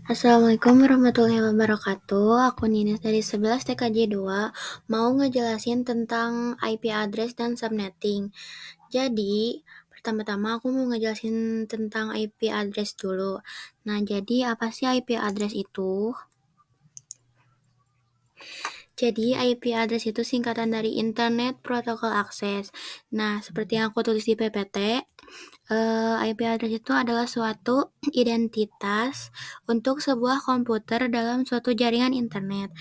Assalamualaikum warahmatullahi wabarakatuh. Aku Nina dari 11 TKJ 2 mau ngejelasin tentang IP address dan subnetting. Jadi, pertama-tama aku mau ngejelasin tentang IP address dulu. Nah, jadi apa sih IP address itu? Jadi, IP address itu singkatan dari Internet Protocol Access. Nah, seperti yang aku tulis di PPT, IP address itu adalah suatu identitas untuk sebuah komputer dalam suatu jaringan internet.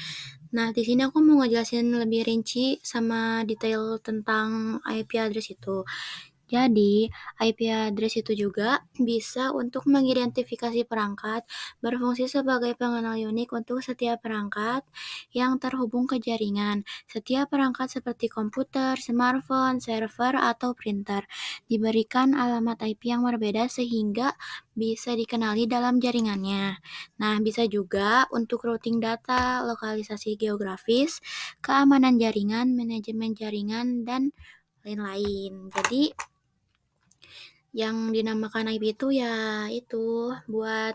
Nah, di sini aku mau ngejelasin lebih rinci sama detail tentang IP address itu. Jadi, IP address itu juga bisa untuk mengidentifikasi perangkat, berfungsi sebagai pengenal unik untuk setiap perangkat yang terhubung ke jaringan. Setiap perangkat seperti komputer, smartphone, server, atau printer diberikan alamat IP yang berbeda sehingga bisa dikenali dalam jaringannya. Nah, bisa juga untuk routing data, lokalisasi geografis, keamanan jaringan, manajemen jaringan, dan lain-lain. Jadi, yang dinamakan IP itu ya itu buat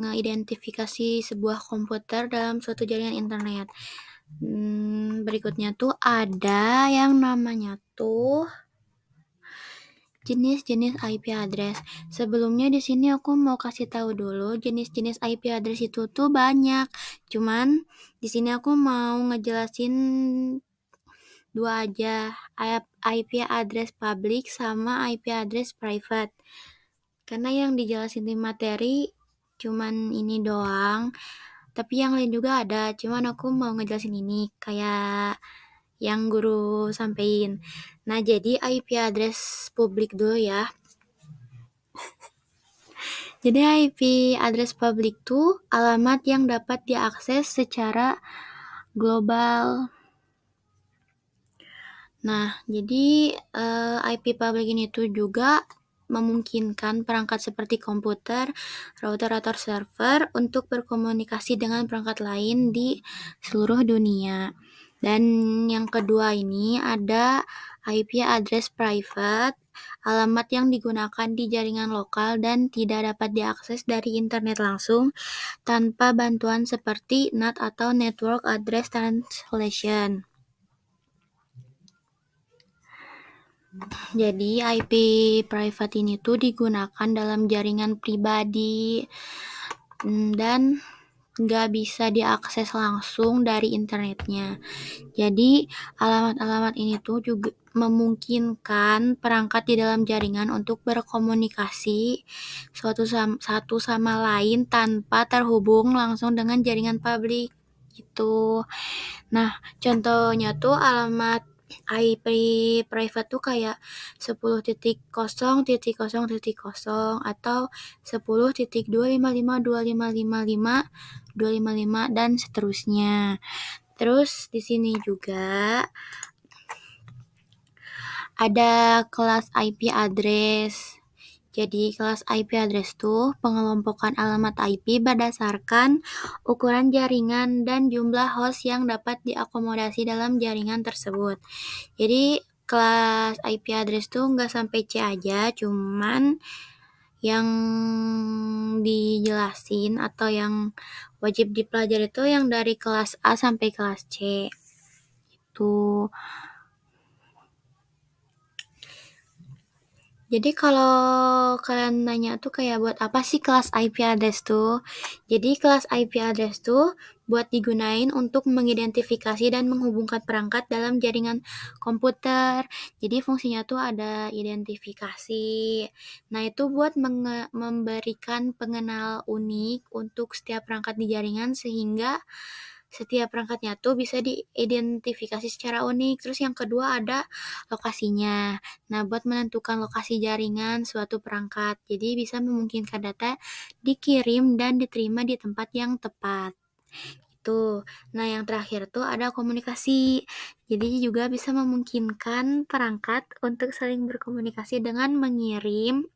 ngeidentifikasi sebuah komputer dalam suatu jaringan internet. Berikutnya tuh ada yang namanya tuh jenis-jenis IP address. Sebelumnya di sini aku mau kasih tahu dulu jenis-jenis IP address itu tuh banyak. Cuman di sini aku mau ngejelasin dua aja, IP address public sama IP address private. Karena yang dijelasin di materi cuman ini doang, tapi yang lain juga ada, cuman aku mau ngejelasin ini kayak yang guru sampein. Nah, jadi IP address publik dulu ya. Jadi IP address publik tuh alamat yang dapat diakses secara global. Nah, jadi IP publik ini tuh juga memungkinkan perangkat seperti komputer, router atau server untuk berkomunikasi dengan perangkat lain di seluruh dunia. Dan yang kedua ini ada IP address private, alamat yang digunakan di jaringan lokal dan tidak dapat diakses dari internet langsung tanpa bantuan seperti NAT atau Network Address Translation. Jadi IP private ini tuh digunakan dalam jaringan pribadi dan nggak bisa diakses langsung dari internetnya. Jadi alamat-alamat ini tuh juga memungkinkan perangkat di dalam jaringan untuk berkomunikasi satu sama lain tanpa terhubung langsung dengan jaringan publik gitu. Nah, contohnya tuh alamat IP private tuh kayak 10.0.0.0 atau 10.255.255.255 dan seterusnya. Terus di sini juga ada kelas IP address. Jadi kelas IP address tuh pengelompokan alamat IP berdasarkan ukuran jaringan dan jumlah host yang dapat diakomodasi dalam jaringan tersebut. Jadi kelas IP address tuh nggak sampai C aja, cuman yang dijelasin atau yang wajib dipelajari itu yang dari kelas A sampai kelas C. Itu. Jadi kalau kalian nanya tuh kayak buat apa sih kelas IP address tuh? Jadi kelas IP address tuh buat digunain untuk mengidentifikasi dan menghubungkan perangkat dalam jaringan komputer. Jadi fungsinya tuh ada identifikasi. Nah, itu buat memberikan pengenal unik untuk setiap perangkat di jaringan sehingga setiap perangkatnya tuh bisa diidentifikasi secara unik. Terus yang kedua ada lokasinya. Nah, buat menentukan lokasi jaringan suatu perangkat. Jadi bisa memungkinkan data dikirim dan diterima di tempat yang tepat. Itu. Nah, yang terakhir tuh ada komunikasi. Jadi juga bisa memungkinkan perangkat untuk saling berkomunikasi dengan mengirim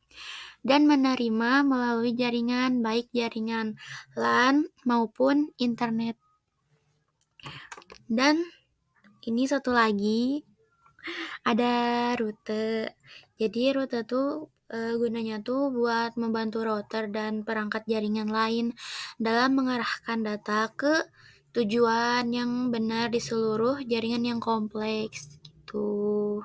dan menerima melalui jaringan, baik jaringan LAN maupun internet. Dan ini satu lagi, Ada rute. Jadi rute tuh gunanya tuh buat membantu router dan perangkat jaringan lain dalam mengarahkan data ke tujuan yang benar di seluruh jaringan yang kompleks gitu.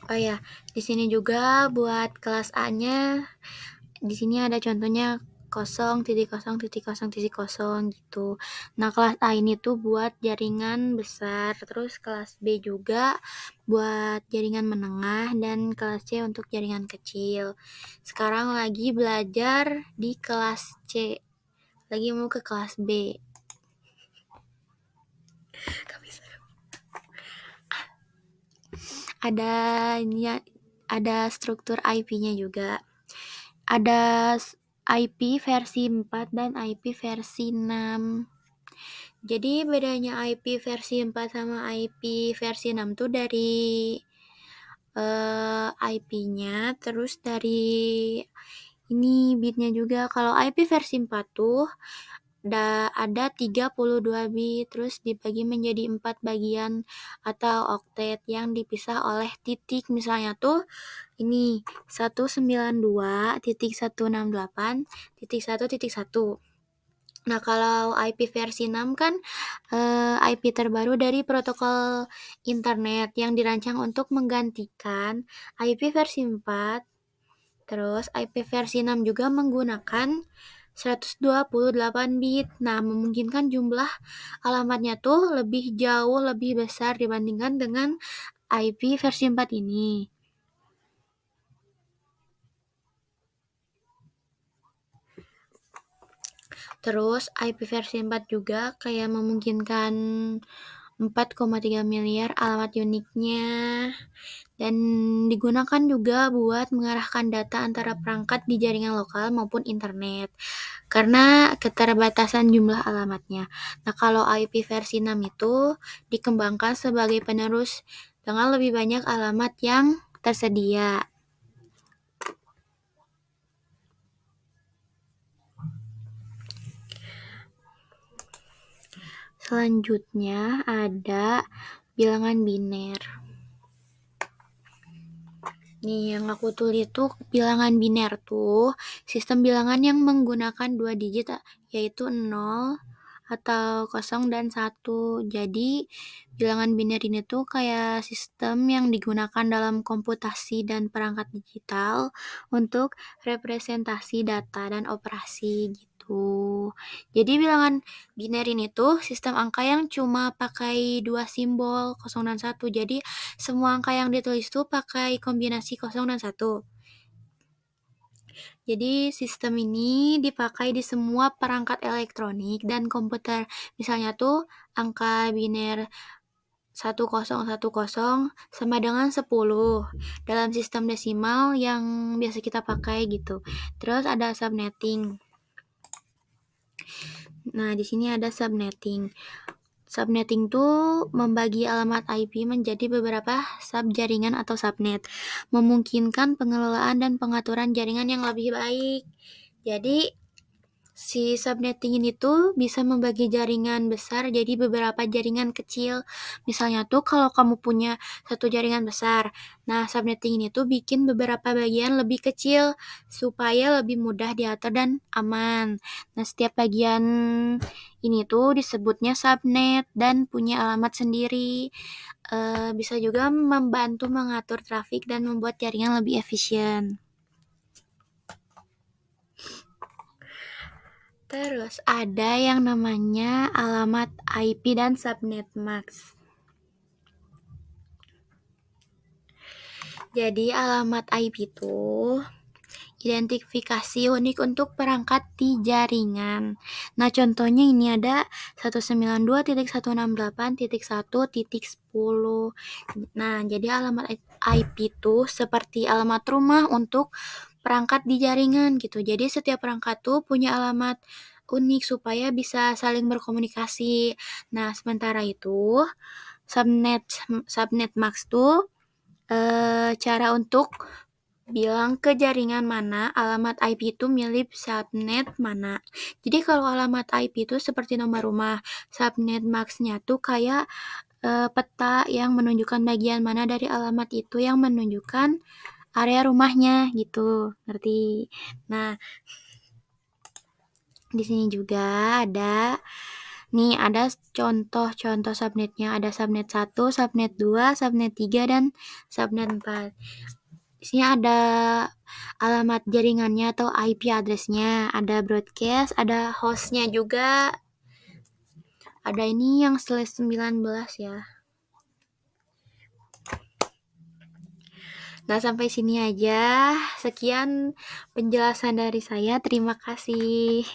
Oh ya, di sini juga buat kelas A-nya, di sini ada contohnya 0.0.0.0 gitu. Nah, kelas A ini tuh buat jaringan besar, terus kelas B juga buat jaringan menengah, dan kelas C untuk jaringan kecil. Sekarang lagi belajar di kelas C, lagi mau ke kelas B. Ada struktur IP-nya juga. Ada IP versi 4 dan IP versi 6. Jadi bedanya IP versi 4 sama IP versi 6 tuh dari IP-nya, terus dari ini bitnya juga. Kalau IP versi 4 tuh ada 32 bit, terus dibagi menjadi 4 bagian atau oktet yang dipisah oleh titik. Misalnya tuh ini 192.168.1.1. Nah, kalau IP versi 6 kan IP terbaru dari protokol internet yang dirancang untuk menggantikan IP versi 4. Terus IP versi 6 juga menggunakan 128 bit. Nah, memungkinkan jumlah alamatnya tuh jauh lebih besar dibandingkan dengan IP versi 4 ini. Terus IP versi 4 juga kayak memungkinkan 4,3 miliar alamat uniknya, dan digunakan juga buat mengarahkan data antara perangkat di jaringan lokal maupun internet karena keterbatasan jumlah alamatnya. Nah, kalau IP versi 6 itu dikembangkan sebagai penerus dengan lebih banyak alamat yang tersedia. Selanjutnya ada bilangan biner. Nih, yang aku tulis tuh bilangan biner tuh sistem bilangan yang menggunakan 2 digit, yaitu 0 atau 0 dan 1. Jadi, bilangan biner ini tuh kayak sistem yang digunakan dalam komputasi dan perangkat digital untuk representasi data dan operasi gitu. Jadi, bilangan biner ini tuh sistem angka yang cuma pakai 2 simbol, 0 dan 1. Jadi, semua angka yang ditulis tuh pakai kombinasi 0 dan 1. Jadi sistem ini dipakai di semua perangkat elektronik dan komputer. Misalnya tuh angka biner 1010 sama dengan 10 dalam sistem desimal yang biasa kita pakai gitu. Terus ada subnetting. Nah, di sini ada subnetting. Subnetting tuh membagi alamat IP menjadi beberapa subjaringan atau subnet, memungkinkan pengelolaan dan pengaturan jaringan yang lebih baik. Jadi, si subnetting ini tuh bisa membagi jaringan besar jadi beberapa jaringan kecil. Misalnya tuh kalau kamu punya satu jaringan besar, nah subnetting ini tuh bikin beberapa bagian lebih kecil supaya lebih mudah diatur dan aman. Nah, setiap bagian ini tuh disebutnya subnet dan punya alamat sendiri. Bisa juga membantu mengatur trafik dan membuat jaringan lebih efisien. Terus ada yang namanya alamat IP dan subnet max. Jadi alamat IP itu identifikasi unik untuk perangkat di jaringan. Nah, contohnya ini ada 192.168.1.10. Nah, jadi alamat IP itu seperti alamat rumah untuk perangkat di jaringan gitu. Jadi setiap perangkat tuh punya alamat unik supaya bisa saling berkomunikasi. Nah, sementara itu subnet max tuh cara untuk bilang ke jaringan mana alamat IP itu milik subnet mana. Jadi kalau alamat IP itu seperti nomor rumah, subnet max-nya tuh kayak peta yang menunjukkan bagian mana dari alamat itu yang menunjukkan area rumahnya gitu, ngerti? Nah, di sini juga ada contoh-contoh subnetnya, ada subnet 1, subnet 2, subnet 3, dan subnet 4. Di sini ada alamat jaringannya atau IP address-nya, ada broadcast, ada host-nya juga. Ada ini yang /19 ya. Nah, sampai sini aja. Sekian penjelasan dari saya. Terima kasih.